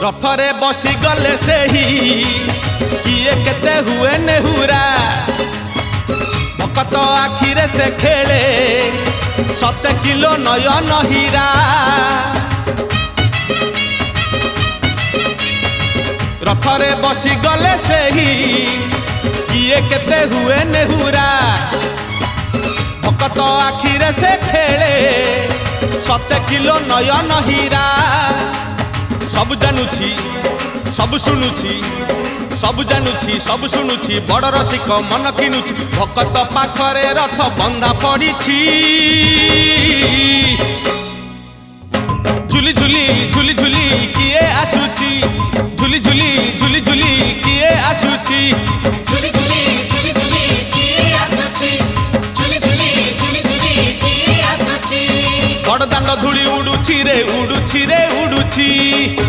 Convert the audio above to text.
रथरे बसी गले सेही किए केते हुए नेहुरा भकत आखिरे से खेले 7 किलो नयन हीरा रथरे बसी गले सेही किए केते हुए नेहुरा भकत आखिरे से खेले 7 किलो नयन हीरा सब जानुछि सब शुणुछि सब जानुछि सब शुणुछि बड़ रसिक मन किनुछि भकत पाखरे रथ बंधा पड़िछि झुली झुली झुली झुली किए आसुछि झुली झुली झुली झुली किए आसुछि झुली झुली झुली झुली किए आसुछि झुली झुली झुली झुली किए आसुछि बड़ दांड धूली उडुछि रे उडुछि रे उडुछि।